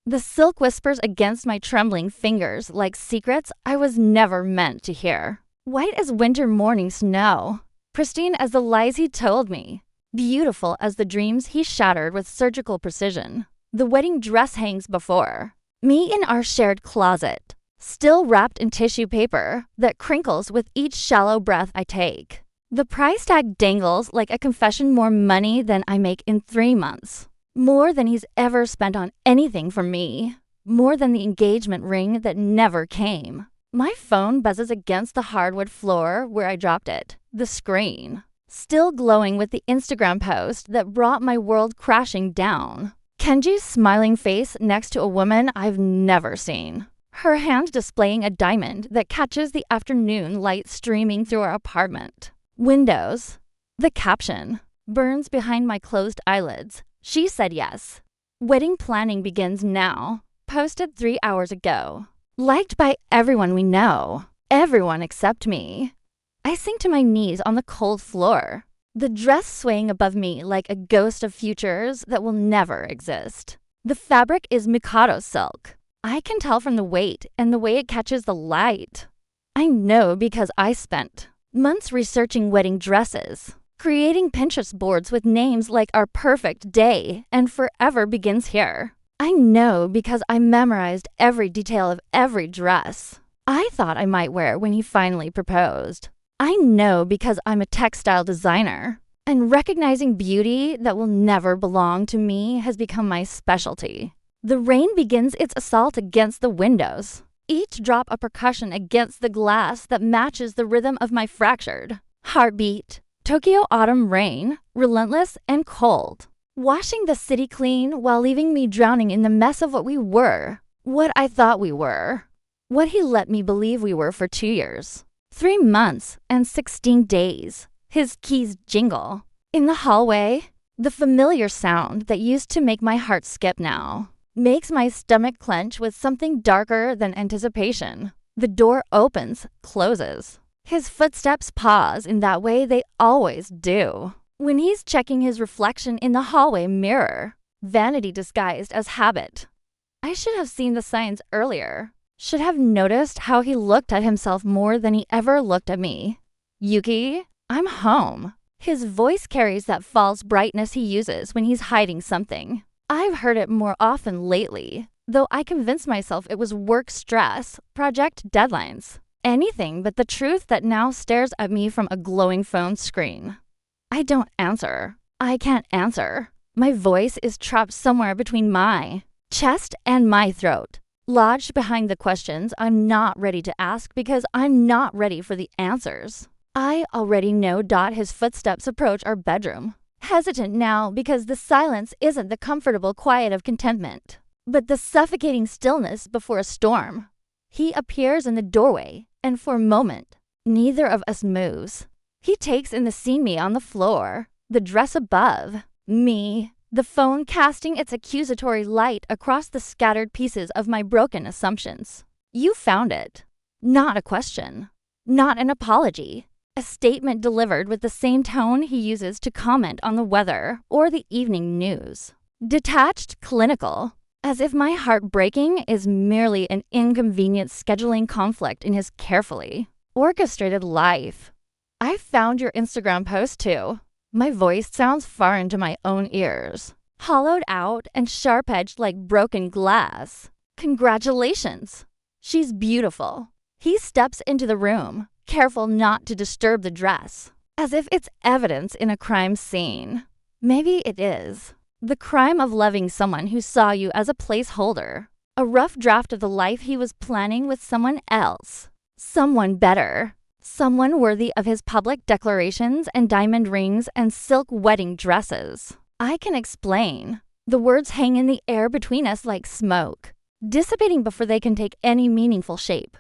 The silk whispers against my trembling fingers like secrets I was never meant to hear. White as winter morning snow, pristine as the lies he told me, beautiful as the dreams he shattered with surgical precision. The wedding dress hangs before me in our shared closet, still wrapped in tissue paper that crinkles with each shallow breath I take. The price tag dangles like a confession, more money than I make in 3 months. More than he's ever spent on anything for me. More than the engagement ring that never came. My phone buzzes against the hardwood floor where I dropped it. The screen, still glowing with the Instagram post that brought my world crashing down. Kenji's smiling face next to a woman I've never seen. Her hand displaying a diamond that catches the afternoon light streaming through our apartment. Windows. The caption burns behind my closed eyelids. She said yes. Wedding planning begins now. Posted 3 hours ago. Liked by everyone we know. Everyone except me. I sink to my knees on the cold floor. The dress swaying above me like a ghost of futures that will never exist. The fabric is Mikado silk. I can tell from the weight and the way it catches the light. I know because I spent months researching wedding dresses, creating Pinterest boards with names like Our Perfect Day and Forever Begins Here. I know because I memorized every detail of every dress I thought I might wear when he finally proposed. I know because I'm a textile designer, and recognizing beauty that will never belong to me has become my specialty. The rain begins its assault against the windows, each drop a percussion against the glass that matches the rhythm of my fractured heartbeat. Tokyo autumn rain, relentless and cold, washing the city clean while leaving me drowning in the mess of what we were, what I thought we were, what he let me believe we were for 2 years. 3 months and 16 days. His keys jingle. In the hallway, the familiar sound that used to make my heart skip now makes my stomach clench with something darker than anticipation. The door opens, closes. His footsteps pause in that way they always do. When he's checking his reflection in the hallway mirror, vanity disguised as habit. I should have seen the signs earlier. Should have noticed how he looked at himself more than he ever looked at me. Yuki, I'm home. His voice carries that false brightness he uses when he's hiding something. I've heard it more often lately, though I convinced myself it was work stress, project deadlines, anything but the truth that now stares at me from a glowing phone screen. I don't answer. I can't answer. My voice is trapped somewhere between my chest and my throat, lodged behind the questions I'm not ready to ask because I'm not ready for the answers. I already know his footsteps approach our bedroom. Hesitant now because the silence isn't the comfortable quiet of contentment, but the suffocating stillness before a storm. He appears in the doorway, and for a moment, neither of us moves. He takes in the see me on the floor, the dress above, me, the phone casting its accusatory light across the scattered pieces of my broken assumptions. You found it. Not a question. Not an apology. A statement delivered with the same tone he uses to comment on the weather or the evening news. Detached, clinical, as if my heartbreaking is merely an inconvenient scheduling conflict in his carefully orchestrated life. I found your Instagram post too. My voice sounds far into my own ears, hollowed out and sharp-edged like broken glass. Congratulations. She's beautiful. He steps into the room, careful not to disturb the dress, as if it's evidence in a crime scene. Maybe it is. The crime of loving someone who saw you as a placeholder, a rough draft of the life he was planning with someone else, someone better, someone worthy of his public declarations and diamond rings and silk wedding dresses. I can explain. The words hang in the air between us like smoke, dissipating before they can take any meaningful shape.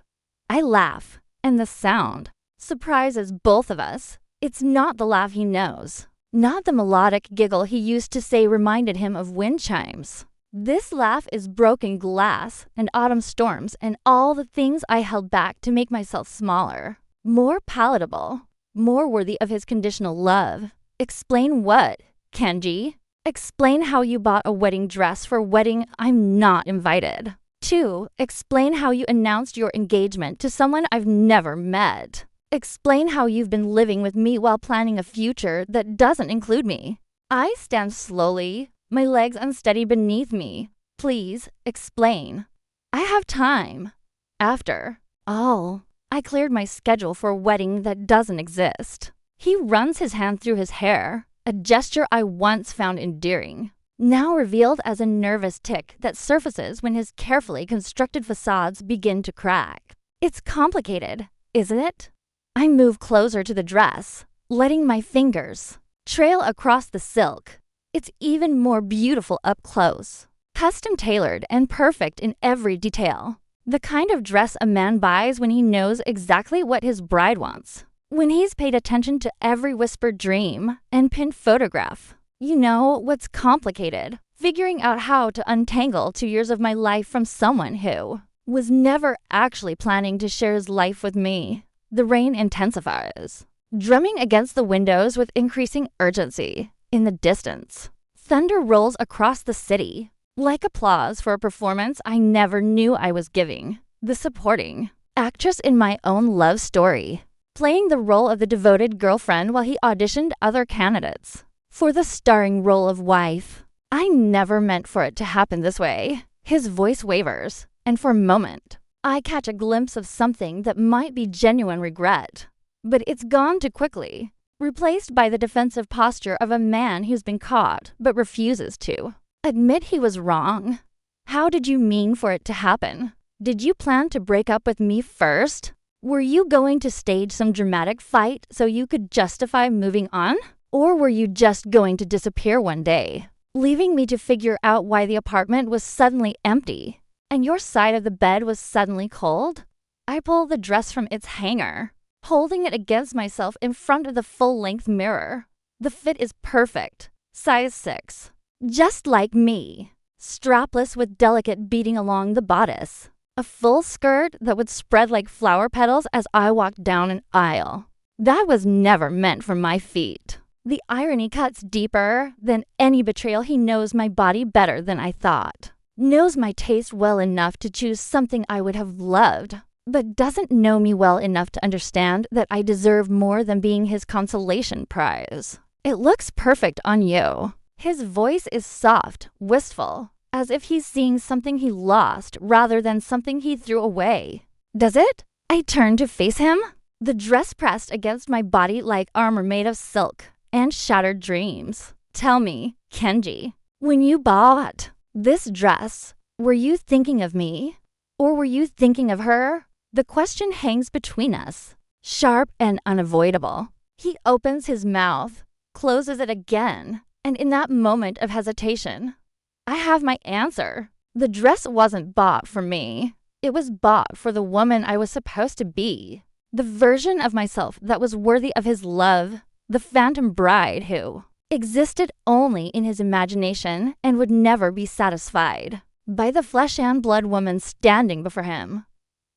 I laugh. And the sound surprises both of us. It's not the laugh he knows, not the melodic giggle he used to say reminded him of wind chimes. This laugh is broken glass and autumn storms and all the things I held back to make myself smaller, more palatable, more worthy of his conditional love. Explain what, Kenji? Explain how you bought a wedding dress for a wedding I'm not invited. 2. Explain how you announced your engagement to someone I've never met. Explain how you've been living with me while planning a future that doesn't include me. I stand slowly, my legs unsteady beneath me. Please, explain. I have time. After. Oh, I cleared my schedule for a wedding that doesn't exist. He runs his hand through his hair, a gesture I once found endearing, now revealed as a nervous tic that surfaces when his carefully constructed facades begin to crack. It's complicated, isn't it? I move closer to the dress, letting my fingers trail across the silk. It's even more beautiful up close, custom-tailored and perfect in every detail. The kind of dress a man buys when he knows exactly what his bride wants, when he's paid attention to every whispered dream and pinned photograph. You know what's complicated? Figuring out how to untangle 2 years of my life from someone who was never actually planning to share his life with me. The rain intensifies, drumming against the windows with increasing urgency. In the distance, thunder rolls across the city, like applause for a performance I never knew I was giving. The supporting actress in my own love story, playing the role of the devoted girlfriend while he auditioned other candidates for the starring role of wife. I never meant for it to happen this way. His voice wavers, and for a moment, I catch a glimpse of something that might be genuine regret. But it's gone too quickly, replaced by the defensive posture of a man who's been caught but refuses to admit he was wrong. How did you mean for it to happen? Did you plan to break up with me first? Were you going to stage some dramatic fight so you could justify moving on? Or were you just going to disappear one day, leaving me to figure out why the apartment was suddenly empty and your side of the bed was suddenly cold? I pull the dress from its hanger, holding it against myself in front of the full-length mirror. The fit is perfect, size 6. Just like me, strapless with delicate beading along the bodice. A full skirt that would spread like flower petals as I walked down an aisle. That was never meant for my feet. The irony cuts deeper than any betrayal. He knows my body better than I thought. Knows my taste well enough to choose something I would have loved, but doesn't know me well enough to understand that I deserve more than being his consolation prize. It looks perfect on you. His voice is soft, wistful, as if he's seeing something he lost rather than something he threw away. Does it? I turn to face him, the dress pressed against my body like armor made of silk and shattered dreams. Tell me, Kenji, when you bought this dress, were you thinking of me? Or were you thinking of her? The question hangs between us, sharp and unavoidable. He opens his mouth, closes it again, and in that moment of hesitation, I have my answer. The dress wasn't bought for me. It was bought for the woman I was supposed to be. The version of myself that was worthy of his love. The phantom bride who existed only in his imagination and would never be satisfied by the flesh and blood woman standing before him.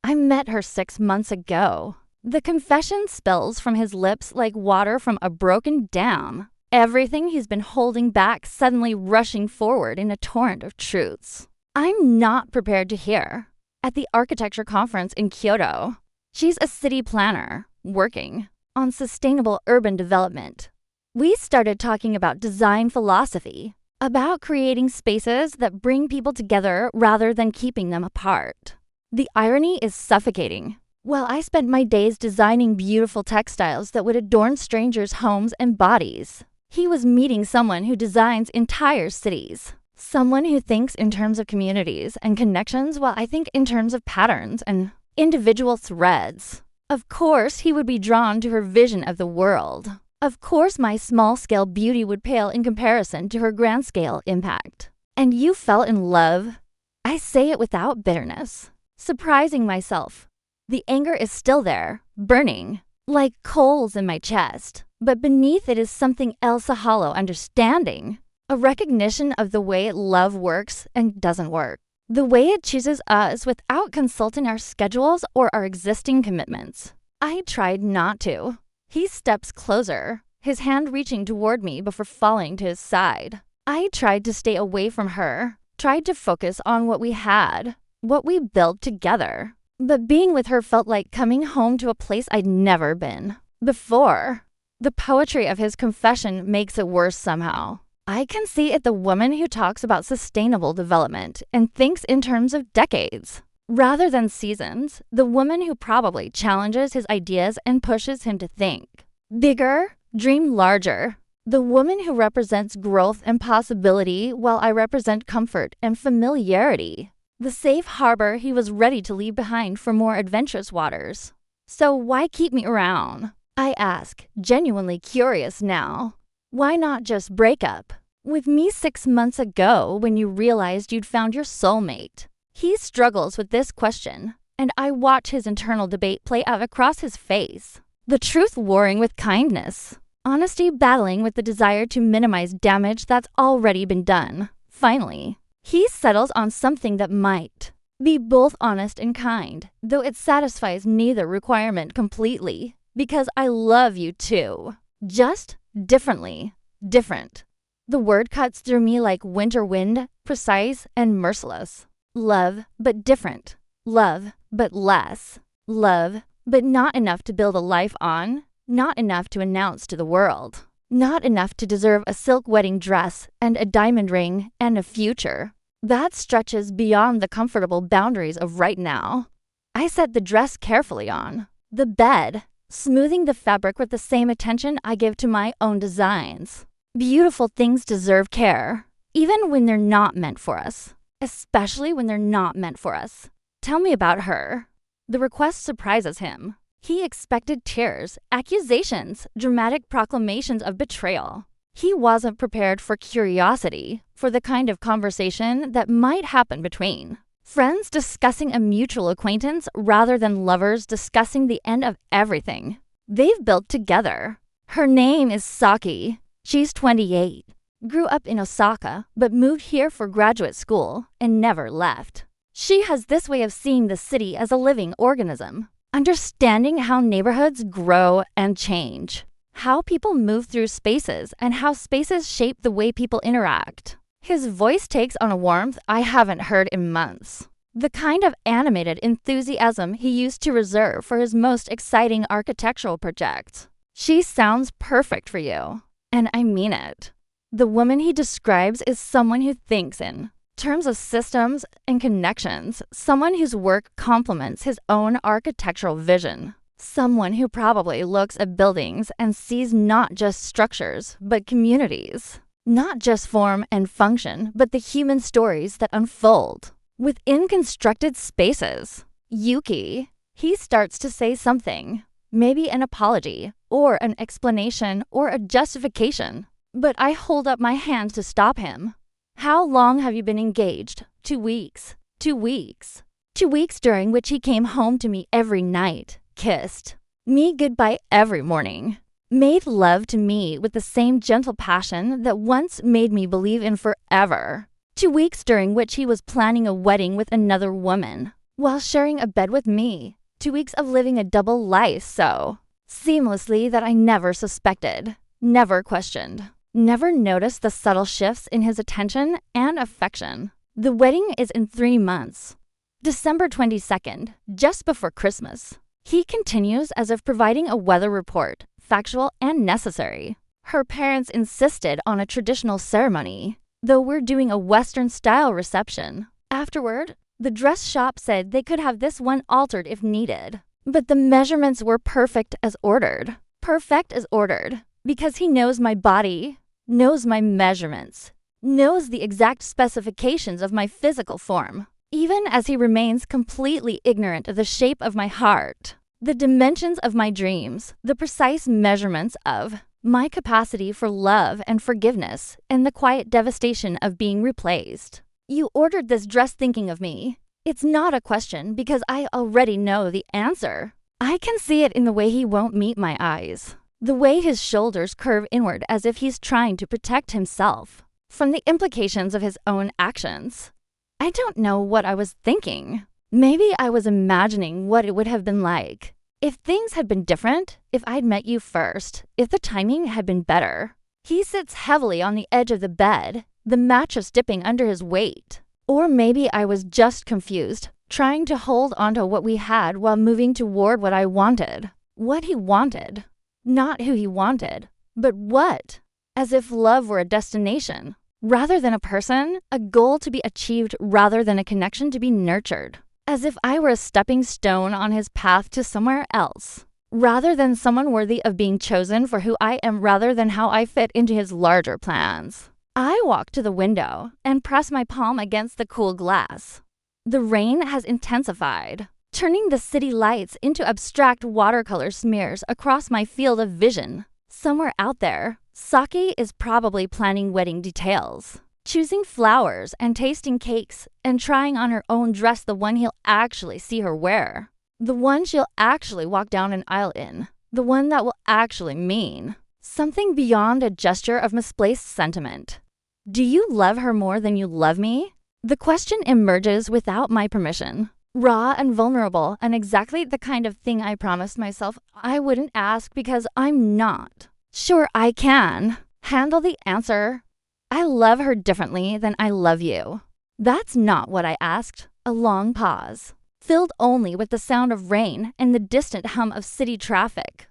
I met her 6 months ago. The confession spills from his lips like water from a broken dam. Everything he's been holding back suddenly rushing forward in a torrent of truths I'm not prepared to hear. At the architecture conference in Kyoto, she's a city planner working on sustainable urban development. We started talking about design philosophy, about creating spaces that bring people together rather than keeping them apart. The irony is suffocating. While I spent my days designing beautiful textiles that would adorn strangers' homes and bodies, he was meeting someone who designs entire cities. Someone who thinks in terms of communities and connections while I think in terms of patterns and individual threads. Of course, he would be drawn to her vision of the world. Of course, my small-scale beauty would pale in comparison to her grand-scale impact. And you fell in love. I say it without bitterness, surprising myself. The anger is still there, burning, like coals in my chest. But beneath it is something else, a hollow understanding, a recognition of the way love works and doesn't work. The way it chooses us without consulting our schedules or our existing commitments. I tried not to. He steps closer, his hand reaching toward me before falling to his side. I tried to stay away from her, tried to focus on what we had, what we built together. But being with her felt like coming home to a place I'd never been before. The poetry of his confession makes it worse somehow. I can see it the woman who talks about sustainable development and thinks in terms of decades. Rather than seasons, the woman who probably challenges his ideas and pushes him to think bigger, dream larger. The woman who represents growth and possibility while I represent comfort and familiarity. The safe harbor he was ready to leave behind for more adventurous waters. So why keep me around? I ask, genuinely curious now. Why not just break up? With me 6 months ago when you realized you'd found your soulmate. He struggles with this question, and I watch his internal debate play out across his face. The truth warring with kindness. Honesty battling with the desire to minimize damage that's already been done. Finally, he settles on something that might be both honest and kind, though it satisfies neither requirement completely, because I love you too. Just differently. Different. The word cuts through me like winter wind, precise and merciless. Love, but different. Love, but less. Love, but not enough to build a life on. Not enough to announce to the world. Not enough to deserve a silk wedding dress and a diamond ring and a future. That stretches beyond the comfortable boundaries of right now. I set the dress carefully on. The bed, smoothing the fabric with the same attention I give to my own designs. Beautiful things deserve care, even when they're not meant for us. Especially when they're not meant for us. Tell me about her. The request surprises him. He expected tears, accusations, dramatic proclamations of betrayal. He wasn't prepared for curiosity, for the kind of conversation that might happen between friends discussing a mutual acquaintance rather than lovers discussing the end of everything they've built together. Her name is Saki. She's 28. Grew up in Osaka, but moved here for graduate school and never left. She has this way of seeing the city as a living organism, understanding how neighborhoods grow and change, how people move through spaces, and how spaces shape the way people interact. His voice takes on a warmth I haven't heard in months. The kind of animated enthusiasm he used to reserve for his most exciting architectural projects. She sounds perfect for you, and I mean it. The woman he describes is someone who thinks in terms of systems and connections, someone whose work complements his own architectural vision, someone who probably looks at buildings and sees not just structures, but communities, not just form and function, but the human stories that unfold within constructed spaces. Yuki, he starts to say something, maybe an apology, or an explanation, or a justification. But I hold up my hand to stop him. How long have you been engaged? 2 weeks. 2 weeks. 2 weeks during which he came home to me every night, kissed me goodbye every morning, made love to me with the same gentle passion that once made me believe in forever. 2 weeks during which he was planning a wedding with another woman, while sharing a bed with me. 2 weeks of living a double life so seamlessly that I never suspected, never questioned. Never noticed the subtle shifts in his attention and affection. The wedding is in 3 months. December 22nd, just before Christmas. He continues as if providing a weather report, factual and necessary. Her parents insisted on a traditional ceremony, though we're doing a Western-style reception. Afterward, the dress shop said they could have this one altered if needed. But the measurements were perfect as ordered. Perfect as ordered. Because he knows my body, knows my measurements, knows the exact specifications of my physical form, even as he remains completely ignorant of the shape of my heart, the dimensions of my dreams, the precise measurements of my capacity for love and forgiveness, and the quiet devastation of being replaced. You ordered this dress thinking of me. It's not a question because I already know the answer. I can see it in the way he won't meet my eyes. The way his shoulders curve inward as if he's trying to protect himself from the implications of his own actions. I don't know what I was thinking. Maybe I was imagining what it would have been like if things had been different, if I'd met you first, if the timing had been better. He sits heavily on the edge of the bed, the mattress dipping under his weight. Or maybe I was just confused, trying to hold onto what we had while moving toward what I wanted. What he wanted. Not who he wanted, but what? As if love were a destination, rather than a person, a goal to be achieved rather than a connection to be nurtured. As if I were a stepping stone on his path to somewhere else, rather than someone worthy of being chosen for who I am rather than how I fit into his larger plans. I walk to the window and press my palm against the cool glass. The rain has intensified, turning the city lights into abstract watercolor smears across my field of vision. Somewhere out there, Saki is probably planning wedding details, choosing flowers and tasting cakes and trying on her own dress, the one he'll actually see her wear. The one she'll actually walk down an aisle in. The one that will actually mean something beyond a gesture of misplaced sentiment. Do you love her more than you love me? The question emerges without my permission. Raw and vulnerable, and exactly the kind of thing I promised myself I wouldn't ask because I'm not. Sure, I can handle the answer. I love her differently than I love you. That's not what I asked. A long pause, filled only with the sound of rain and the distant hum of city traffic.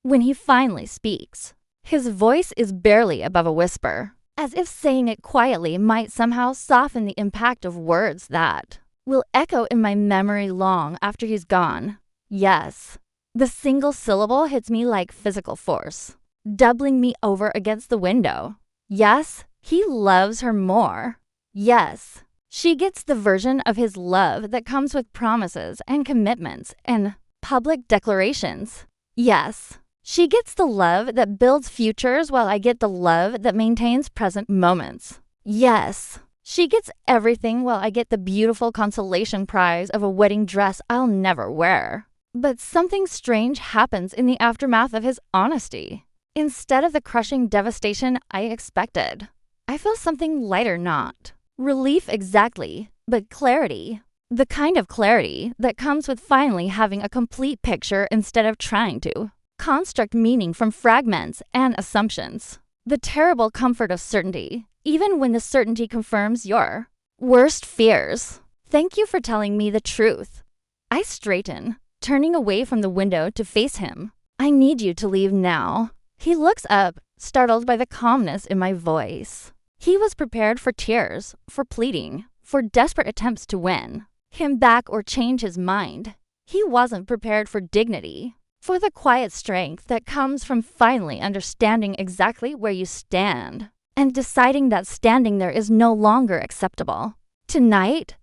When he finally speaks, his voice is barely above a whisper, as if saying it quietly might somehow soften the impact of words that will echo in my memory long after he's gone. Yes. The single syllable hits me like physical force, doubling me over against the window. Yes, he loves her more. Yes, she gets the version of his love that comes with promises and commitments and public declarations. Yes, she gets the love that builds futures while I get the love that maintains present moments. Yes, she gets everything while I get the beautiful consolation prize of a wedding dress I'll never wear. But something strange happens in the aftermath of his honesty. Instead of the crushing devastation I expected, I feel something lighter, not relief exactly, but clarity. The kind of clarity that comes with finally having a complete picture instead of trying to construct meaning from fragments and assumptions. The terrible comfort of certainty, even when the certainty confirms your worst fears. Thank you for telling me the truth. I straighten, turning away from the window to face him. I need you to leave now. He looks up, startled by the calmness in my voice. He was prepared for tears, for pleading, for desperate attempts to win him back or change his mind. He wasn't prepared for dignity, for the quiet strength that comes from finally understanding exactly where you stand and deciding that standing there is no longer acceptable. Tonight,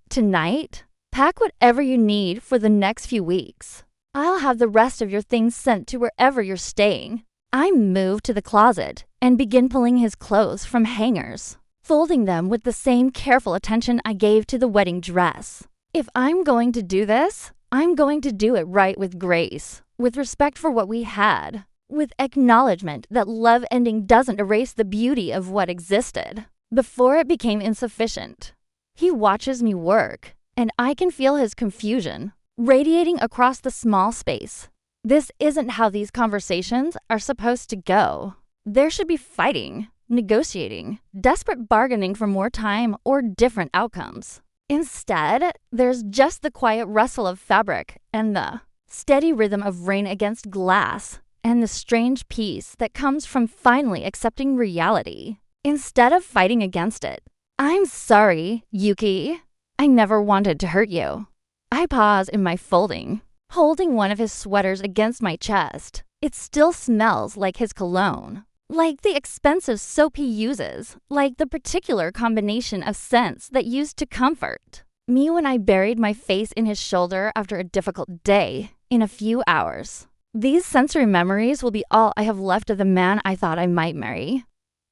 pack whatever you need for the next few weeks. I'll have the rest of your things sent to wherever you're staying. I move to the closet and begin pulling his clothes from hangers, folding them with the same careful attention I gave to the wedding dress. If I'm going to do this, I'm going to do it right with grace, with respect for what we had, with acknowledgement that love ending doesn't erase the beauty of what existed before it became insufficient. He watches me work, and I can feel his confusion radiating across the small space. This isn't how these conversations are supposed to go. There should be fighting, negotiating, desperate bargaining for more time or different outcomes. Instead, there's just the quiet rustle of fabric and the steady rhythm of rain against glass and the strange peace that comes from finally accepting reality instead of fighting against it. I'm sorry, Yuki. I never wanted to hurt you. I pause in my folding, holding one of his sweaters against my chest. It still smells like his cologne, like the expensive soap he uses, like the particular combination of scents that used to comfort me when I buried my face in his shoulder after a difficult day in a few hours. These sensory memories will be all I have left of the man I thought I might marry.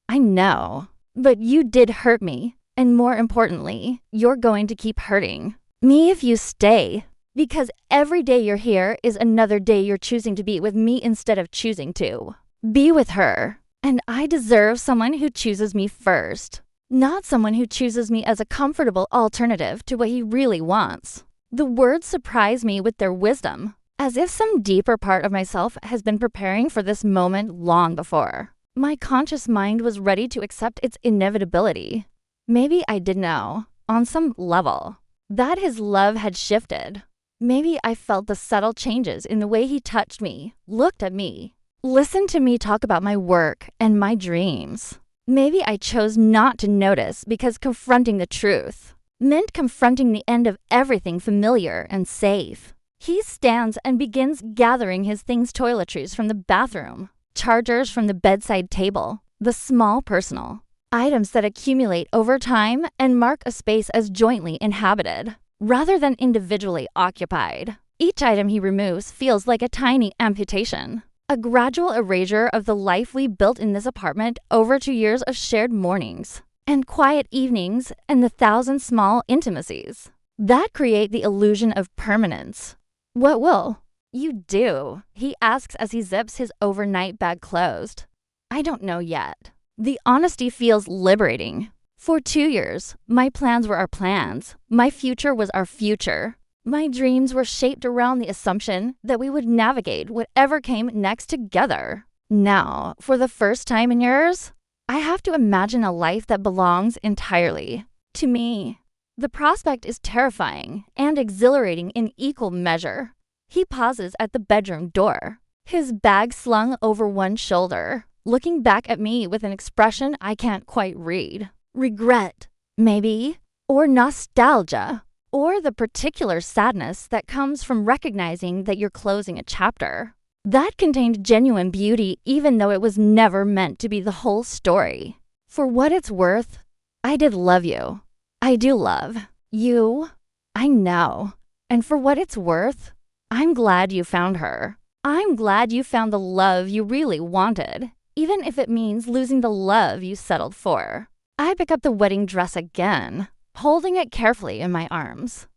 I know, but you did hurt me, and more importantly, you're going to keep hurting me if you stay. Because every day you're here is another day you're choosing to be with me instead of choosing to be with her. And I deserve someone who chooses me first, not someone who chooses me as a comfortable alternative to what he really wants. The words surprise me with their wisdom, as if some deeper part of myself has been preparing for this moment long before. My conscious mind was ready to accept its inevitability. Maybe I did know, on some level, that his love had shifted. Maybe I felt the subtle changes in the way he touched me, looked at me, listened to me talk about my work and my dreams. Maybe I chose not to notice because confronting the truth meant confronting the end of everything familiar and safe. He stands and begins gathering his things, toiletries from the bathroom, chargers from the bedside table, the small personal items that accumulate over time and mark a space as jointly inhabited, rather than individually occupied. Each item he removes feels like a tiny amputation, a gradual erasure of the life we built in this apartment over 2 years of shared mornings and quiet evenings and the 1,000 small intimacies that create the illusion of permanence. What will you do? He asks as he zips his overnight bag closed. I don't know yet. The honesty feels liberating. For 2 years, my plans were our plans. My future was our future. My dreams were shaped around the assumption that we would navigate whatever came next together. Now, for the first time in years, I have to imagine a life that belongs entirely to me. The prospect is terrifying and exhilarating in equal measure. He pauses at the bedroom door, his bag slung over one shoulder, looking back at me with an expression I can't quite read. Regret, maybe, or nostalgia, or the particular sadness that comes from recognizing that you're closing a chapter that contained genuine beauty, even though it was never meant to be the whole story. For what it's worth, I did love you. I do love you. I know. And for what it's worth, I'm glad you found her. I'm glad you found the love you really wanted, even if it means losing the love you settled for. I pick up the wedding dress again, holding it carefully in my arms.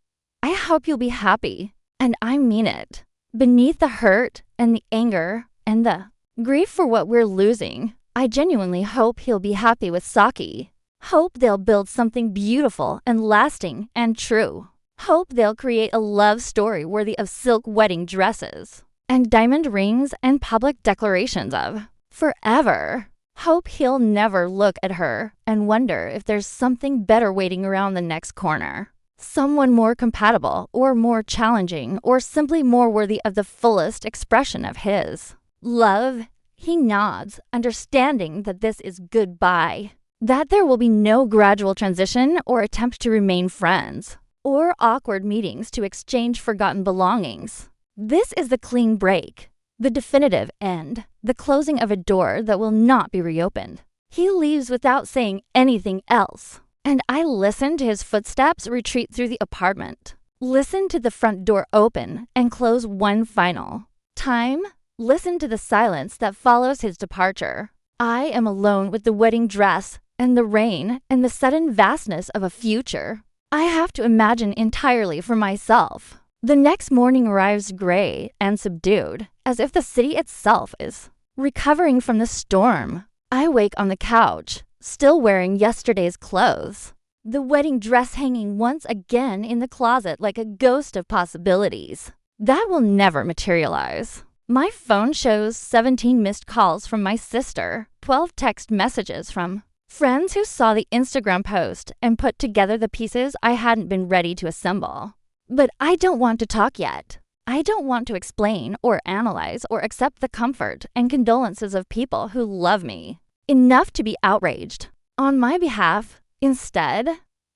I hope you'll be happy, and I mean it. Beneath the hurt and the anger and the grief for what we're losing, I genuinely hope he'll be happy with Saki. Hope they'll build something beautiful and lasting and true. Hope they'll create a love story worthy of silk wedding dresses and diamond rings and public declarations of forever. Hope he'll never look at her and wonder if there's something better waiting around the next corner. Someone more compatible or more challenging or simply more worthy of the fullest expression of his love. He nods, understanding that this is goodbye, that there will be no gradual transition or attempt to remain friends, or awkward meetings to exchange forgotten belongings. This is the clean break, the definitive end, the closing of a door that will not be reopened. He leaves without saying anything else, and I listen to his footsteps retreat through the apartment, listen to the front door open and close one final time, listen to the silence that follows his departure. I am alone with the wedding dress and the rain and the sudden vastness of a future I have to imagine entirely for myself. The next morning arrives gray and subdued, as if the city itself is recovering from the storm. I wake on the couch, still wearing yesterday's clothes, the wedding dress hanging once again in the closet like a ghost of possibilities that will never materialize. My phone shows 17 missed calls from my sister, 12 text messages from friends who saw the Instagram post and put together the pieces I hadn't been ready to assemble. But I don't want to talk yet. I don't want to explain or analyze or accept the comfort and condolences of people who love me enough to be outraged on my behalf. Instead,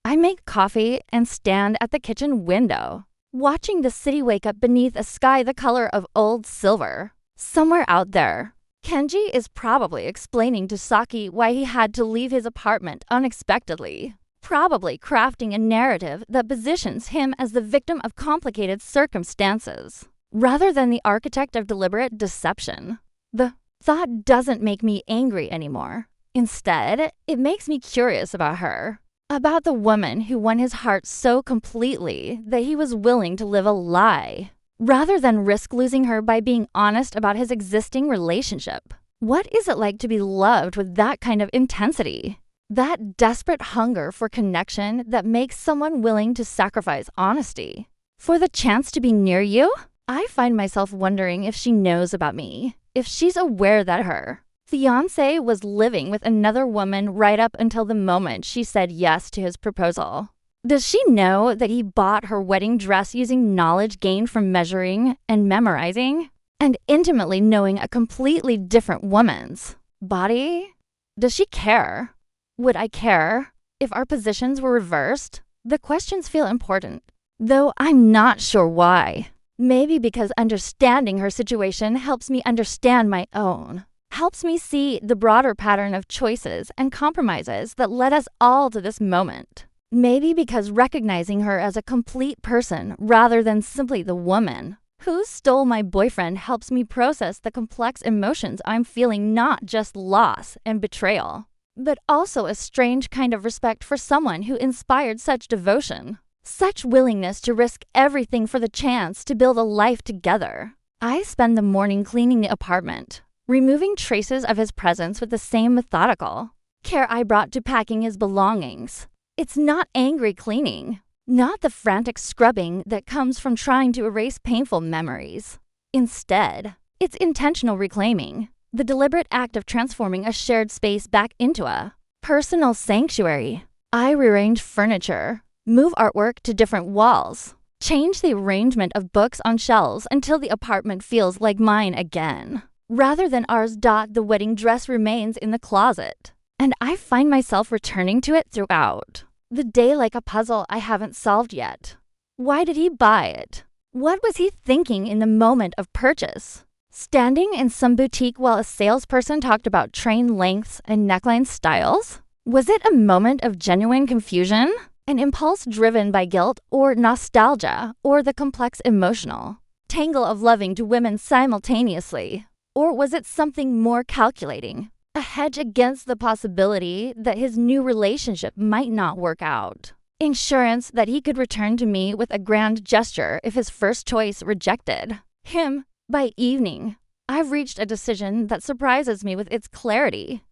I make coffee and stand at the kitchen window, watching the city wake up beneath a sky the color of old silver. Somewhere out there, Kenji is probably explaining to Saki why he had to leave his apartment unexpectedly, probably crafting a narrative that positions him as the victim of complicated circumstances, rather than the architect of deliberate deception. The thought doesn't make me angry anymore. Instead, it makes me curious about her, about the woman who won his heart so completely that he was willing to live a lie, rather than risk losing her by being honest about his existing relationship. What is it like to be loved with that kind of intensity? That desperate hunger for connection that makes someone willing to sacrifice honesty for the chance to be near you? I find myself wondering if she knows about me, if she's aware that her Fiancé was living with another woman right up until the moment she said yes to his proposal. Does she know that he bought her wedding dress using knowledge gained from measuring and memorizing? And intimately knowing a completely different woman's body? Does she care? Would I care if our positions were reversed? The questions feel important, though I'm not sure why. Maybe because understanding her situation helps me understand my own. Helps me see the broader pattern of choices and compromises that led us all to this moment. Maybe because recognizing her as a complete person rather than simply the woman who stole my boyfriend helps me process the complex emotions I'm feeling, not just loss and betrayal, but also a strange kind of respect for someone who inspired such devotion, such willingness to risk everything for the chance to build a life together. I spend the morning cleaning the apartment, removing traces of his presence with the same methodical care I brought to packing his belongings. It's not angry cleaning, not the frantic scrubbing that comes from trying to erase painful memories. Instead, it's intentional reclaiming, the deliberate act of transforming a shared space back into a personal sanctuary. I rearrange furniture, move artwork to different walls, change the arrangement of books on shelves until the apartment feels like mine again. Rather than ours, the wedding dress remains in the closet, and I find myself returning to it throughout the day like a puzzle I haven't solved yet. Why did he buy it? What was he thinking in the moment of purchase? Standing in some boutique while a salesperson talked about train lengths and neckline styles? Was it a moment of genuine confusion? An impulse driven by guilt or nostalgia or the complex emotional tangle of loving two women simultaneously? Or was it something more calculating? A hedge against the possibility that his new relationship might not work out. Insurance that he could return to me with a grand gesture if his first choice rejected him. By evening, I've reached a decision that surprises me with its clarity.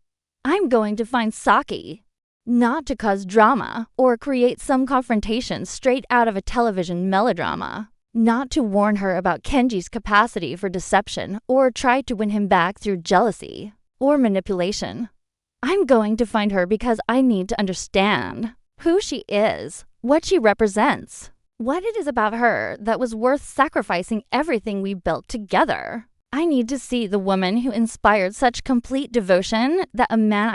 I'm going to find Saki, not to cause drama or create some confrontation straight out of a television melodrama. Not to warn her about Kenji's capacity for deception or try to win him back through jealousy or manipulation. I'm going to find her because I need to understand who she is, what she represents, what it is about her that was worth sacrificing everything we built together. I need to see the woman who inspired such complete devotion that a man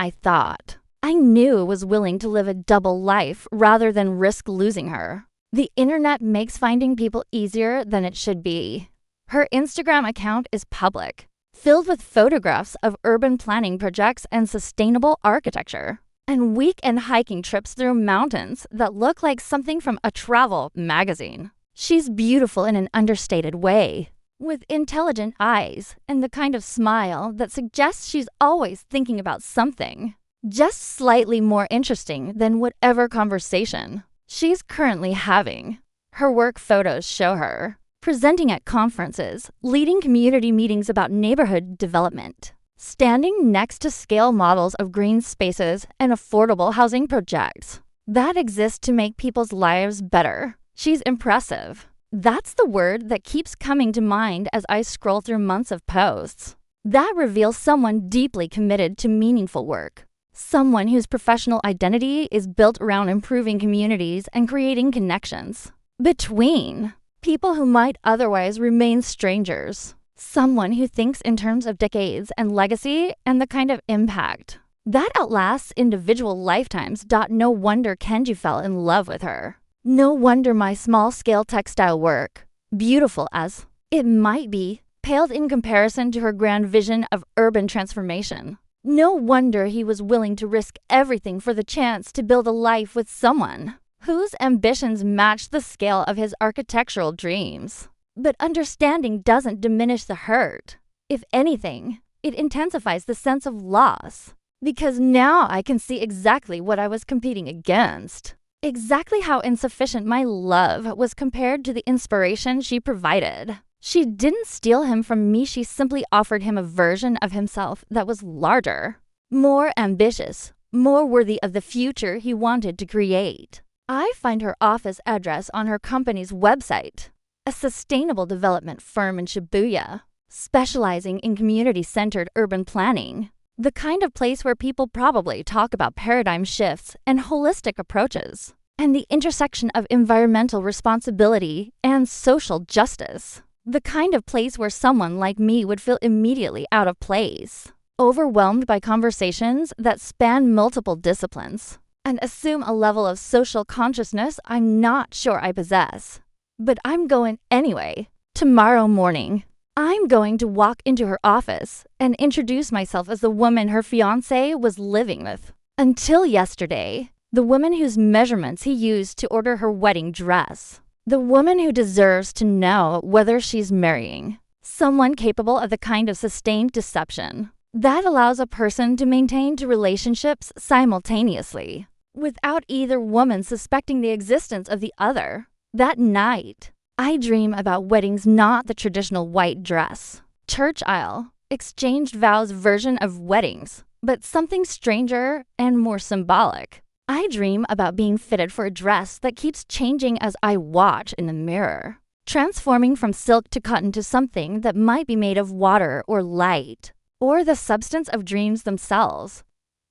I knew was willing to live a double life rather than risk losing her. The internet makes finding people easier than it should be. Her Instagram account is public, filled with photographs of urban planning projects and sustainable architecture, and weekend hiking trips through mountains that look like something from a travel magazine. She's beautiful in an understated way, with intelligent eyes and the kind of smile that suggests she's always thinking about something, just slightly more interesting than whatever conversation she's currently having. Her work photos show her presenting at conferences, leading community meetings about neighborhood development, standing next to scale models of green spaces and affordable housing projects that exist to make people's lives better. She's impressive. That's the word that keeps coming to mind as I scroll through months of posts. That reveals someone deeply committed to meaningful work. Someone whose professional identity is built around improving communities and creating connections between people who might otherwise remain strangers. Someone who thinks in terms of decades and legacy and the kind of impact that outlasts individual lifetimes. No wonder Kenji fell in love with her. No wonder my small-scale textile work, beautiful as it might be, paled in comparison to her grand vision of urban transformation. No wonder he was willing to risk everything for the chance to build a life with someone whose ambitions matched the scale of his architectural dreams. But understanding doesn't diminish the hurt. If anything, it intensifies the sense of loss. Because now I can see exactly what I was competing against. Exactly how insufficient my love was compared to the inspiration she provided. She didn't steal him from me, she simply offered him a version of himself that was larger, more ambitious, more worthy of the future he wanted to create. I find her office address on her company's website, a sustainable development firm in Shibuya, specializing in community-centered urban planning. The kind of place where people probably talk about paradigm shifts and holistic approaches, and the intersection of environmental responsibility and social justice. The kind of place where someone like me would feel immediately out of place, overwhelmed by conversations that span multiple disciplines, and assume a level of social consciousness I'm not sure I possess. But I'm going anyway. Tomorrow morning, I'm going to walk into her office and introduce myself as the woman her fiancé was living with. Until yesterday, the woman whose measurements he used to order her wedding dress. The woman who deserves to know whether she's marrying someone capable of the kind of sustained deception that allows a person to maintain two relationships simultaneously, without either woman suspecting the existence of the other. That night, I dream about weddings not the traditional white dress, church aisle, exchanged vows version of weddings, but something stranger and more symbolic. I dream about being fitted for a dress that keeps changing as I watch in the mirror, transforming from silk to cotton to something that might be made of water or light, or the substance of dreams themselves.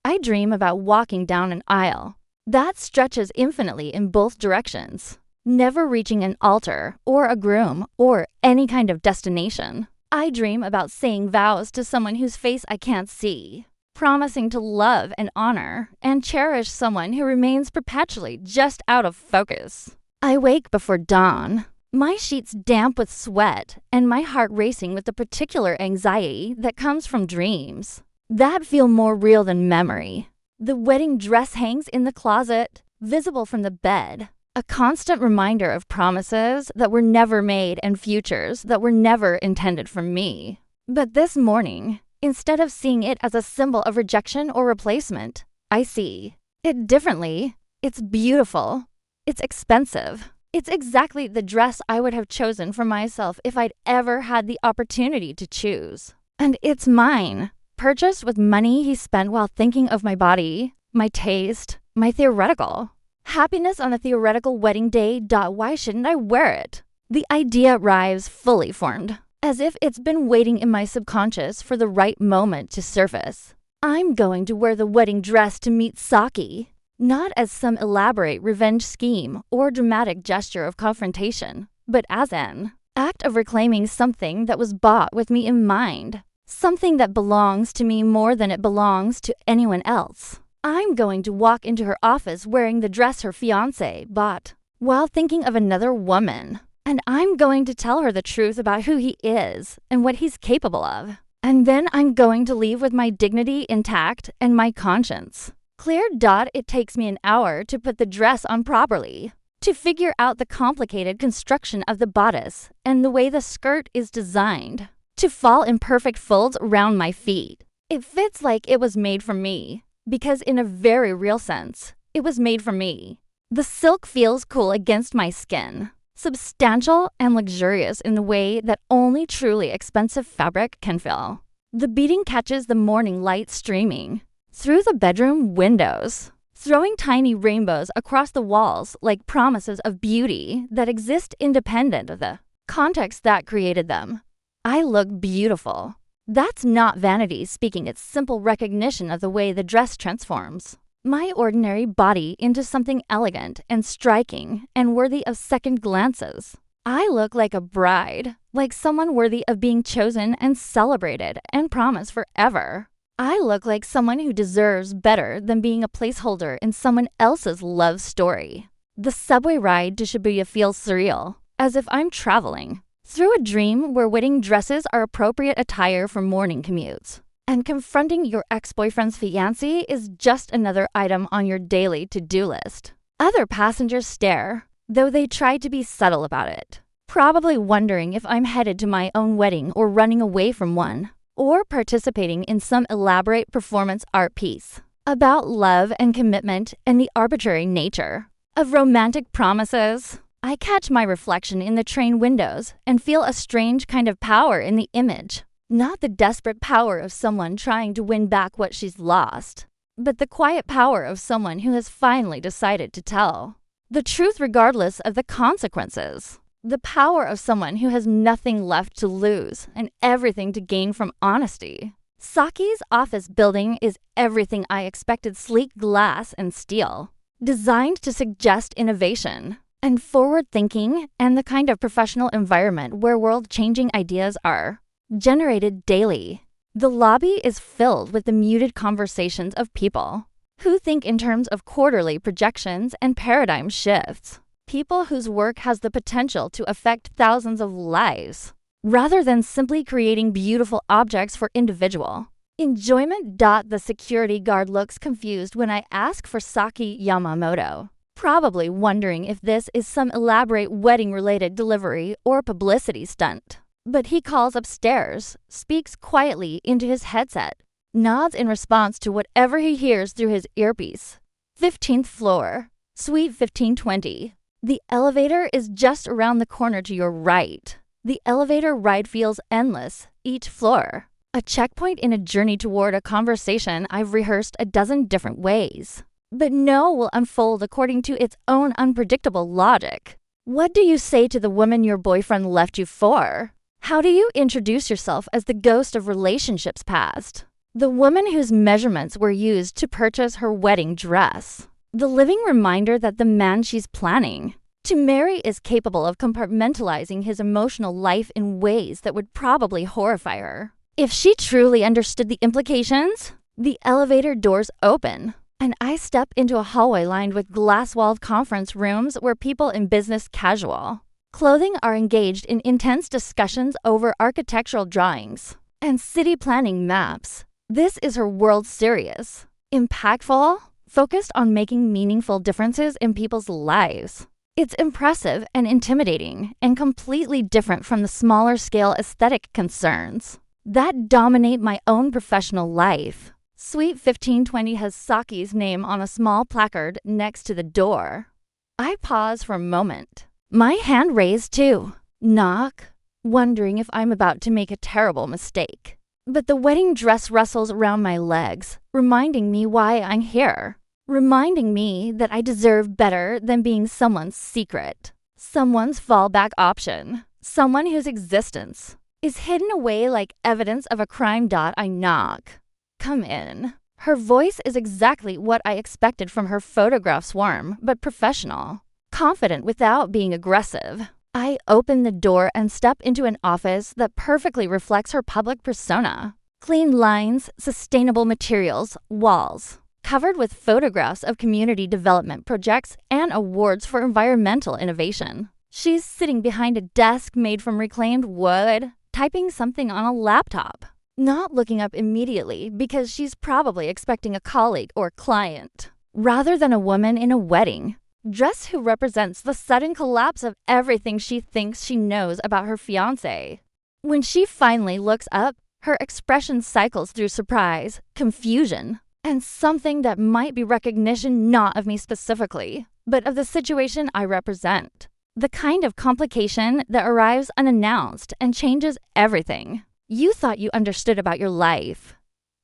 I dream about walking down an aisle that stretches infinitely in both directions, never reaching an altar or a groom or any kind of destination. I dream about saying vows to someone whose face I can't see, promising to love and honor and cherish someone who remains perpetually just out of focus. I wake before dawn, my sheets damp with sweat and my heart racing with the particular anxiety that comes from dreams that feel more real than memory. The wedding dress hangs in the closet, visible from the bed, a constant reminder of promises that were never made and futures that were never intended for me. But this morning, instead of seeing it as a symbol of rejection or replacement, I see it differently. It's beautiful. It's expensive. It's exactly the dress I would have chosen for myself if I'd ever had the opportunity to choose. And it's mine, purchased with money he spent while thinking of my body, my taste, my theoretical. Happiness on a theoretical wedding day. Why shouldn't I wear it? The idea arrives fully formed, as if it's been waiting in my subconscious for the right moment to surface. I'm going to wear the wedding dress to meet Saki, not as some elaborate revenge scheme or dramatic gesture of confrontation, but as an act of reclaiming something that was bought with me in mind, something that belongs to me more than it belongs to anyone else. I'm going to walk into her office wearing the dress her fiancé bought, while thinking of another woman. And I'm going to tell her the truth about who he is and what he's capable of. And then I'm going to leave with my dignity intact and my conscience clear. It takes me an hour to put the dress on properly, to figure out the complicated construction of the bodice and the way the skirt is designed, to fall in perfect folds around my feet. It fits like it was made for me, because in a very real sense, it was made for me. The silk feels cool against my skin, substantial and luxurious in the way that only truly expensive fabric can feel. The beading catches the morning light streaming through the bedroom windows, throwing tiny rainbows across the walls like promises of beauty that exist independent of the context that created them. I look beautiful. That's not vanity speaking its simple recognition of the way the dress transforms my ordinary body into something elegant and striking and worthy of second glances. I look like a bride, like someone worthy of being chosen and celebrated and promised forever. I look like someone who deserves better than being a placeholder in someone else's love story. The subway ride to Shibuya feels surreal, as if I'm traveling through a dream where wedding dresses are appropriate attire for morning commutes. And confronting your ex-boyfriend's fiancé is just another item on your daily to-do list. Other passengers stare, though they try to be subtle about it, probably wondering if I'm headed to my own wedding or running away from one, or participating in some elaborate performance art piece about love and commitment and the arbitrary nature of romantic promises. I catch my reflection in the train windows and feel a strange kind of power in the image. Not the desperate power of someone trying to win back what she's lost, but the quiet power of someone who has finally decided to tell the truth regardless of the consequences. The power of someone who has nothing left to lose and everything to gain from honesty. Saki's office building is everything I expected: sleek glass and steel, designed to suggest innovation and forward thinking, and the kind of professional environment where world-changing ideas are generated daily. The lobby is filled with the muted conversations of people who think in terms of quarterly projections and paradigm shifts. People whose work has the potential to affect thousands of lives, rather than simply creating beautiful objects for individual enjoyment. The security guard looks confused when I ask for Saki Yamamoto, probably wondering if this is some elaborate wedding-related delivery or publicity stunt. But he calls upstairs, speaks quietly into his headset, nods in response to whatever he hears through his earpiece. 15th floor, suite 1520. The elevator is just around the corner to your right. The elevator ride feels endless, each floor a checkpoint in a journey toward a conversation I've rehearsed a dozen different ways, but no will unfold according to its own unpredictable logic. What do you say to the woman your boyfriend left you for? How do you introduce yourself as the ghost of relationships past? The woman whose measurements were used to purchase her wedding dress. The living reminder that the man she's planning to marry is capable of compartmentalizing his emotional life in ways that would probably horrify her. If she truly understood the implications, the elevator doors open, and I step into a hallway lined with glass-walled conference rooms where people in business casual clothing are engaged in intense discussions over architectural drawings and city planning maps. This is her world serious, impactful, focused on making meaningful differences in people's lives. It's impressive and intimidating, and completely different from the smaller scale aesthetic concerns that dominate my own professional life. Suite 1520 has Saki's name on a small placard next to the door. I pause for a moment, my hand raised too. Knock, wondering if I'm about to make a terrible mistake. But the wedding dress rustles around my legs, reminding me why I'm here. Reminding me that I deserve better than being someone's secret, someone's fallback option, someone whose existence is hidden away like evidence of a crime. I knock. Come in. Her voice is exactly what I expected from her photograph swarm, but professional, confident without being aggressive. I open the door and step into an office that perfectly reflects her public persona. Clean lines, sustainable materials, walls covered with photographs of community development projects and awards for environmental innovation. She's sitting behind a desk made from reclaimed wood, typing something on a laptop, not looking up immediately because she's probably expecting a colleague or client, rather than a woman in a wedding dress who represents the sudden collapse of everything she thinks she knows about her fiancé. When she finally looks up, her expression cycles through surprise, confusion, and something that might be recognition not of me specifically, but of the situation I represent. The kind of complication that arrives unannounced and changes everything. You thought you understood about your life.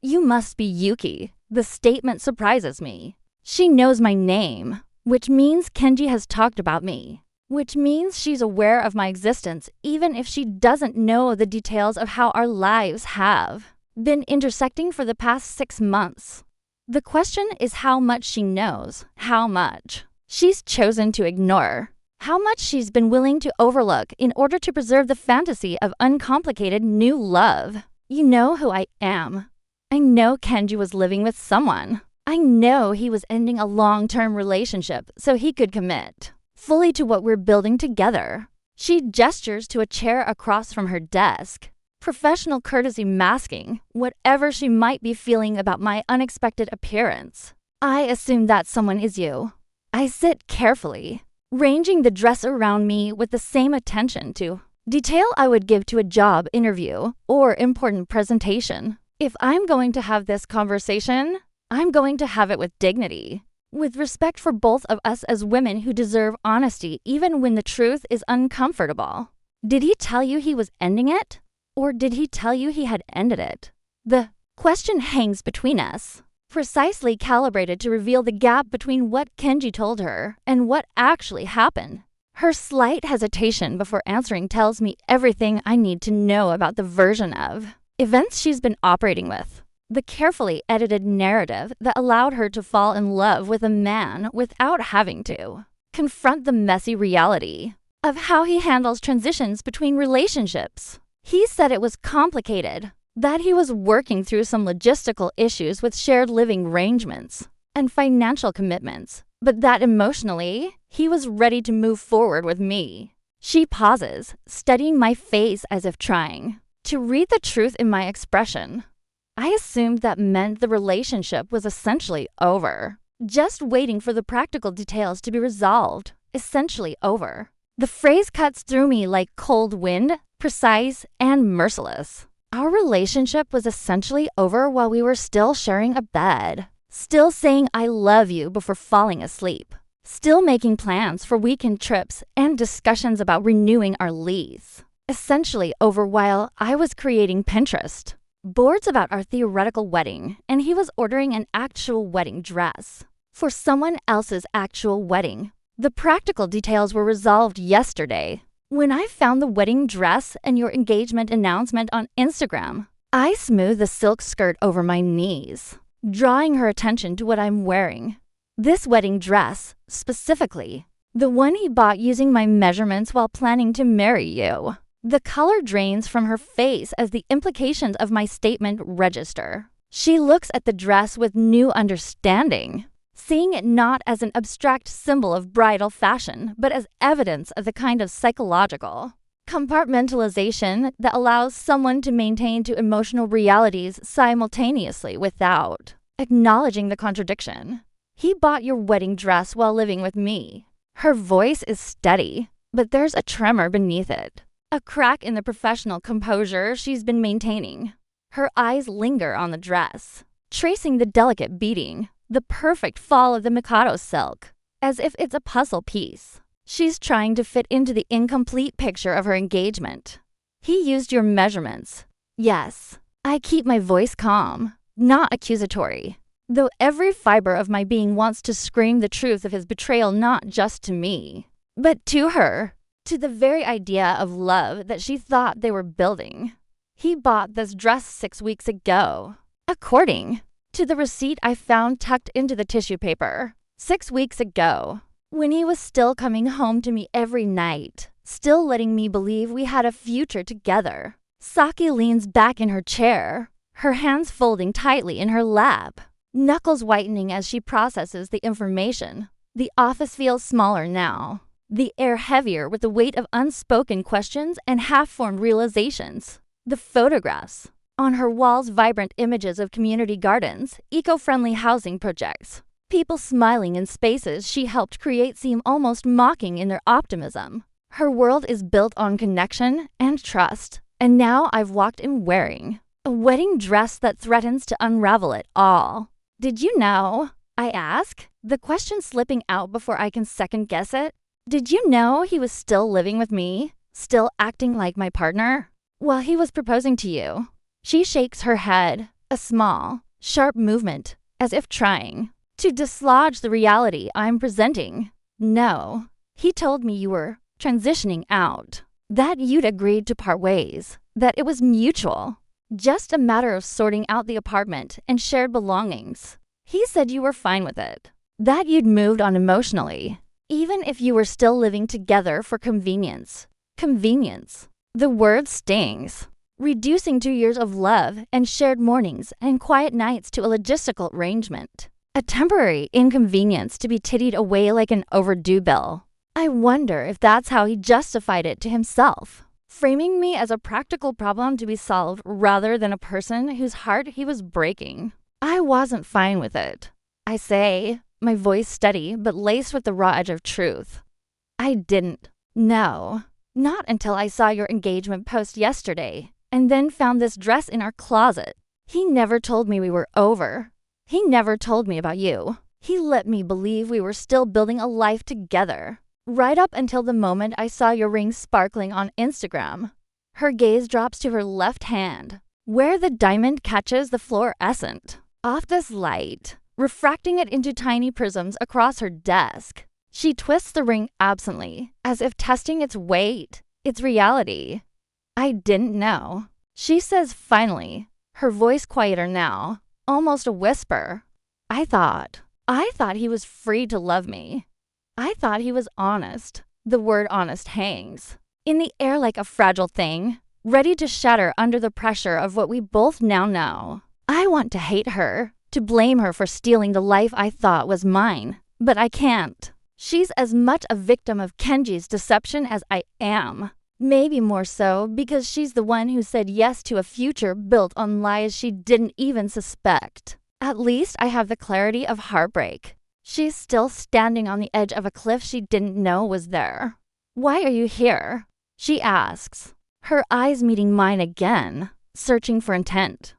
You must be Yuki. The statement surprises me. She knows my name, which means Kenji has talked about me, which means she's aware of my existence even if she doesn't know the details of how our lives have been intersecting for the past 6 months. The question is how much she knows, how much she's chosen to ignore, how much she's been willing to overlook in order to preserve the fantasy of uncomplicated new love. You know who I am. I know Kenji was living with someone. I know he was ending a long-term relationship so he could commit fully to what we're building together. She gestures to a chair across from her desk, professional courtesy masking whatever she might be feeling about my unexpected appearance. I assume that someone is you. I sit carefully, ranging the dress around me with the same attention to detail I would give to a job interview or important presentation. If I'm going to have this conversation, I'm going to have it with dignity, with respect for both of us as women who deserve honesty even when the truth is uncomfortable. Did he tell you he was ending it? Or did he tell you he had ended it? The question hangs between us, precisely calibrated to reveal the gap between what Kenji told her and what actually happened. Her slight hesitation before answering tells me everything I need to know about the version of events she's been operating with, the carefully edited narrative that allowed her to fall in love with a man without having to confront the messy reality of how he handles transitions between relationships. He said it was complicated, that he was working through some logistical issues with shared living arrangements and financial commitments, but that emotionally, he was ready to move forward with me. She pauses, studying my face as if trying to read the truth in my expression. I assumed that meant the relationship was essentially over, just waiting for the practical details to be resolved, essentially over. The phrase cuts through me like cold wind, precise and merciless. Our relationship was essentially over while we were still sharing a bed, still saying I love you before falling asleep, still making plans for weekend trips and discussions about renewing our lease. Essentially over while I was creating Pinterest boards about our theoretical wedding, and he was ordering an actual wedding dress for someone else's actual wedding. The practical details were resolved yesterday. When I found the wedding dress and your engagement announcement on Instagram, I smoothed the silk skirt over my knees, drawing her attention to what I'm wearing. This wedding dress, specifically, the one he bought using my measurements while planning to marry you. The color drains from her face as the implications of my statement register. She looks at the dress with new understanding, seeing it not as an abstract symbol of bridal fashion, but as evidence of the kind of psychological compartmentalization that allows someone to maintain two emotional realities simultaneously without acknowledging the contradiction. He bought your wedding dress while living with me. Her voice is steady, but there's a tremor beneath it, a crack in the professional composure she's been maintaining. Her eyes linger on the dress, tracing the delicate beading, the perfect fall of the Mikado silk, as if it's a puzzle piece she's trying to fit into the incomplete picture of her engagement. He used your measurements. Yes, I keep my voice calm, not accusatory, though every fiber of my being wants to scream the truth of his betrayal not just to me, but to her, to the very idea of love that she thought they were building. He bought this dress 6 weeks ago, according to the receipt I found tucked into the tissue paper. 6 weeks ago, when he was still coming home to me every night, still letting me believe we had a future together. Saki leans back in her chair, her hands folding tightly in her lap, knuckles whitening as she processes the information. The office feels smaller now, the air heavier with the weight of unspoken questions and half-formed realizations. The photographs. On her walls, vibrant images of community gardens, eco-friendly housing projects. People smiling in spaces she helped create seem almost mocking in their optimism. Her world is built on connection and trust, and now I've walked in wearing a wedding dress that threatens to unravel it all. Did you know? I ask, the question slipping out before I can second-guess it. Did you know he was still living with me, still acting like my partner, while he was proposing to you? She shakes her head, a small, sharp movement, as if trying to dislodge the reality I'm presenting. No, he told me you were transitioning out, that you'd agreed to part ways, that it was mutual, just a matter of sorting out the apartment and shared belongings. He said you were fine with it, that you'd moved on emotionally, even if you were still living together for convenience. Convenience. The word stings. Reducing 2 years of love and shared mornings and quiet nights to a logistical arrangement. A temporary inconvenience to be tittied away like an overdue bill. I wonder if that's how he justified it to himself, framing me as a practical problem to be solved rather than a person whose heart he was breaking. I wasn't fine with it, I say, my voice steady but laced with the raw edge of truth. I didn't. No, not until I saw your engagement post yesterday, and then found this dress in our closet. He never told me we were over. He never told me about you. He let me believe we were still building a life together, right up until the moment I saw your ring sparkling on Instagram. Her gaze drops to her left hand, where the diamond catches the fluorescent off this light, refracting it into tiny prisms across her desk. She twists the ring absently, as if testing its weight, its reality. I didn't know. She says finally, her voice quieter now, almost a whisper. I thought he was free to love me. I thought he was honest. The word honest hangs in the air like a fragile thing, ready to shatter under the pressure of what we both now know. I want to hate her, to blame her for stealing the life I thought was mine, but I can't. She's as much a victim of Kenji's deception as I am. Maybe more so because she's the one who said yes to a future built on lies she didn't even suspect. At least I have the clarity of heartbreak. She's still standing on the edge of a cliff she didn't know was there. "Why are you here?" she asks, her eyes meeting mine again, searching for intent.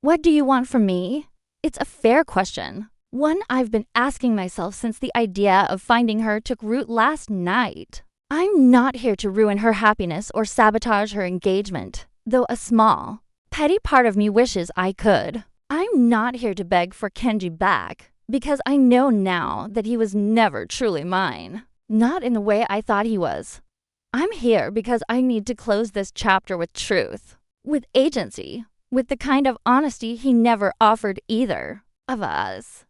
"What do you want from me?" It's a fair question, one I've been asking myself since the idea of finding her took root last night. I'm not here to ruin her happiness or sabotage her engagement, though a small, petty part of me wishes I could. I'm not here to beg for Kenji back, because I know now that he was never truly mine. Not in the way I thought he was. I'm here because I need to close this chapter with truth, with agency, with the kind of honesty he never offered either of us.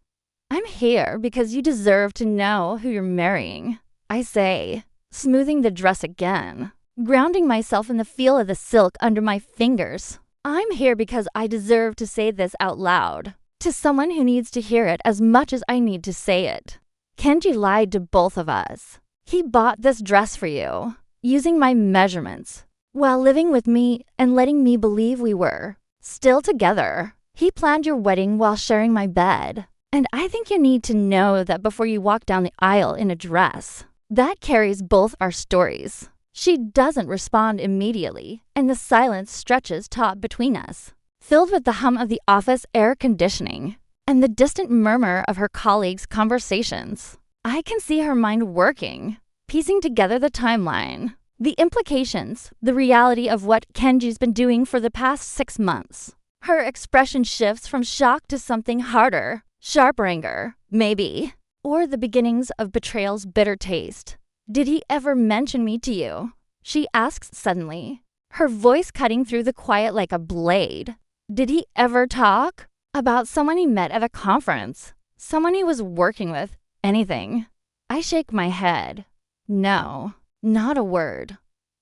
I'm here because you deserve to know who you're marrying, I say, smoothing the dress again, grounding myself in the feel of the silk under my fingers. I'm here because I deserve to say this out loud, to someone who needs to hear it as much as I need to say it. Kenji lied to both of us. He bought this dress for you, using my measurements, while living with me and letting me believe we were still together. He planned your wedding while sharing my bed. And I think you need to know that before you walk down the aisle in a dress. That carries both our stories. She doesn't respond immediately, and the silence stretches taut between us, filled with the hum of the office air conditioning and the distant murmur of her colleagues' conversations. I can see her mind working, piecing together the timeline, the implications, the reality of what Kenji's been doing for the past 6 months. Her expression shifts from shock to something harder, sharper anger, maybe, or the beginnings of betrayal's bitter taste. "Did he ever mention me to you?" she asks suddenly, her voice cutting through the quiet like a blade. "Did he ever talk about someone he met at a conference, someone he was working with, anything?" I shake my head. No, not a word.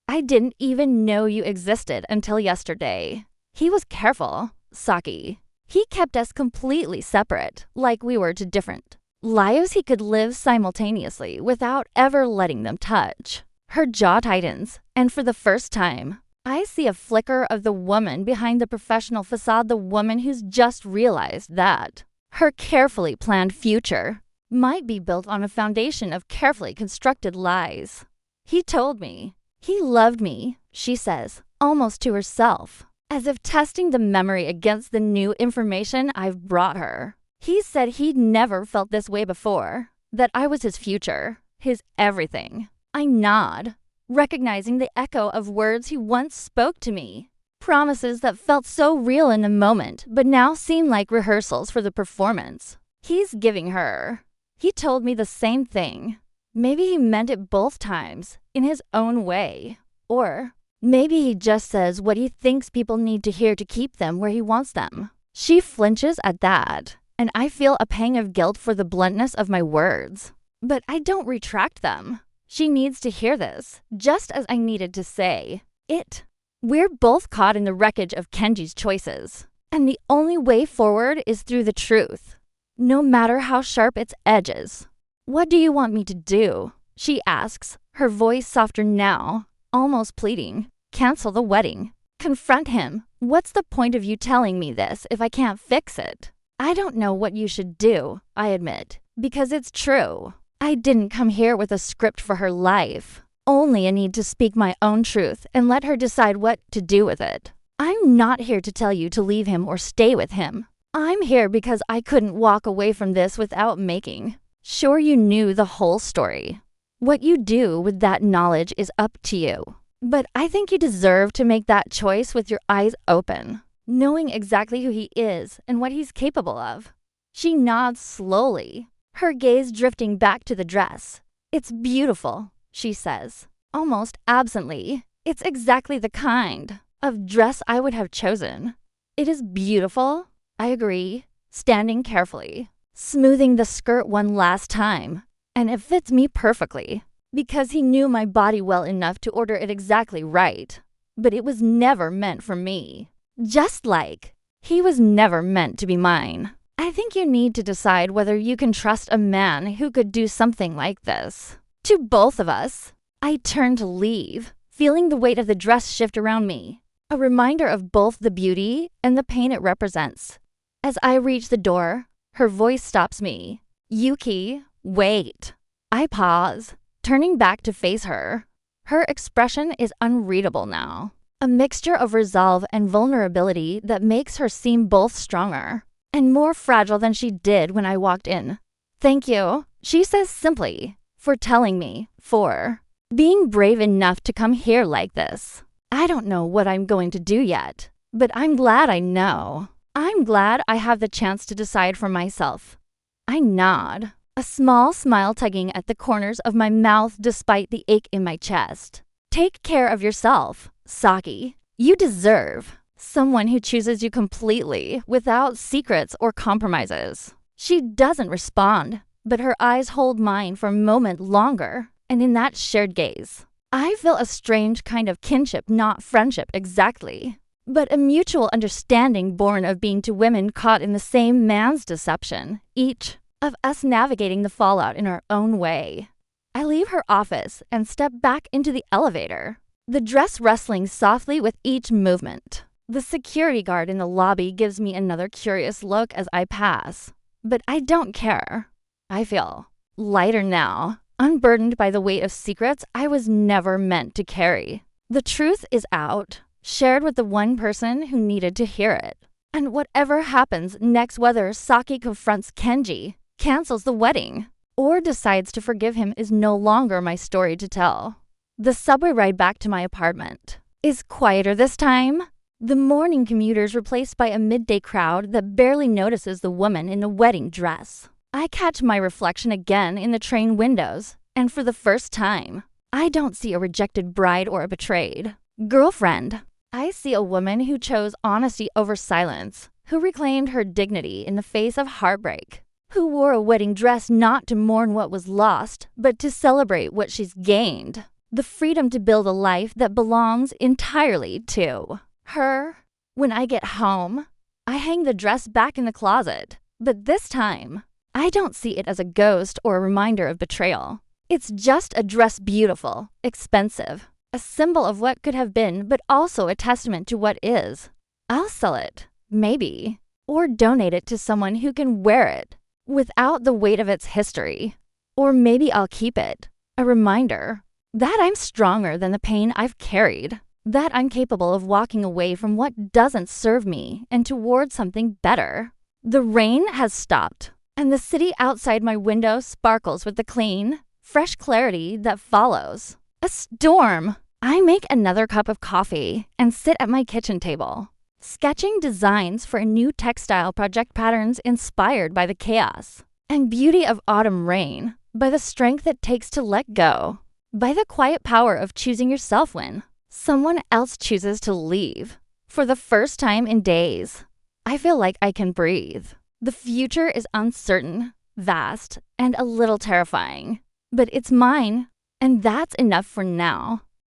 I didn't even know you existed until yesterday. He was careful, Saki. He kept us completely separate, like we were two different lives he could live simultaneously without ever letting them touch. Her jaw tightens, and for the first time, I see a flicker of the woman behind the professional facade, the woman who's just realized that her carefully planned future might be built on a foundation of carefully constructed lies. "He told me. He loved me," she says, almost to herself, as if testing the memory against the new information I've brought her. "He said he'd never felt this way before, that I was his future, his everything." I nod, recognizing the echo of words he once spoke to me, promises that felt so real in the moment, but now seem like rehearsals for the performance he's giving her. He told me the same thing. Maybe he meant it both times, in his own way. Or maybe he just says what he thinks people need to hear to keep them where he wants them. She flinches at that, and I feel a pang of guilt for the bluntness of my words. But I don't retract them. She needs to hear this, just as I needed to say it. We're both caught in the wreckage of Kenji's choices, and the only way forward is through the truth, no matter how sharp its edges. "What do you want me to do?" she asks, her voice softer now, almost pleading. "Cancel the wedding. Confront him. What's the point of you telling me this if I can't fix it?" "I don't know what you should do," I admit, because it's true. I didn't come here with a script for her life, only a need to speak my own truth and let her decide what to do with it. I'm not here to tell you to leave him or stay with him. I'm here because I couldn't walk away from this without making sure you knew the whole story. What you do with that knowledge is up to you. But I think you deserve to make that choice with your eyes open, knowing exactly who he is and what he's capable of." She nods slowly, her gaze drifting back to the dress. "It's beautiful," she says, almost absently. "It's exactly the kind of dress I would have chosen. It is beautiful, I agree, standing carefully, smoothing the skirt one last time, and it fits me perfectly, because he knew my body well enough to order it exactly right. But it was never meant for me. Just like he was never meant to be mine. I think you need to decide whether you can trust a man who could do something like this. To both of us. I turned to leave, feeling the weight of the dress shift around me, a reminder of both the beauty and the pain it represents. As I reach the door, her voice stops me. Yuki, wait. I pause, turning back to face her. Her expression is unreadable now, a mixture of resolve and vulnerability that makes her seem both stronger and more fragile than she did when I walked in. Thank you, she says simply, for telling me, for being brave enough to come here like this. I don't know what I'm going to do yet, but I'm glad I know. I'm glad I have the chance to decide for myself. I nod, a small smile tugging at the corners of my mouth despite the ache in my chest. Take care of yourself, Saki. You deserve someone who chooses you completely without secrets or compromises. She doesn't respond, but her eyes hold mine for a moment longer, and in that shared gaze, I feel a strange kind of kinship, not friendship exactly, but a mutual understanding born of being two women caught in the same man's deception, each of us navigating the fallout in our own way. I leave her office and step back into the elevator, the dress rustling softly with each movement. The security guard in the lobby gives me another curious look as I pass, but I don't care. I feel lighter now, unburdened by the weight of secrets I was never meant to carry. The truth is out, shared with the one person who needed to hear it. And whatever happens next, whether Saki confronts Kenji, cancels the wedding, or decides to forgive him, is no longer my story to tell. The subway ride back to my apartment is quieter this time. The morning commuters replaced by a midday crowd that barely notices the woman in the wedding dress. I catch my reflection again in the train windows, and for the first time, I don't see a rejected bride or a betrayed girlfriend. I see a woman who chose honesty over silence, who reclaimed her dignity in the face of heartbreak, who wore a wedding dress not to mourn what was lost, but to celebrate what she's gained. The freedom to build a life that belongs entirely to her. When I get home, I hang the dress back in the closet, but this time, I don't see it as a ghost or a reminder of betrayal. It's just a dress, beautiful, expensive, a symbol of what could have been, but also a testament to what is. I'll sell it, maybe, or donate it to someone who can wear it without the weight of its history. Or maybe I'll keep it, a reminder that I'm stronger than the pain I've carried, that I'm capable of walking away from what doesn't serve me and towards something better. The rain has stopped, and the city outside my window sparkles with the clean, fresh clarity that follows a storm. I make another cup of coffee and sit at my kitchen table, sketching designs for a new textile project, patterns inspired by the chaos and beauty of autumn rain, by the strength it takes to let go, by the quiet power of choosing yourself when someone else chooses to leave. For the first time in days, I feel like I can breathe. The future is uncertain, vast, and a little terrifying, but it's mine, and that's enough for now.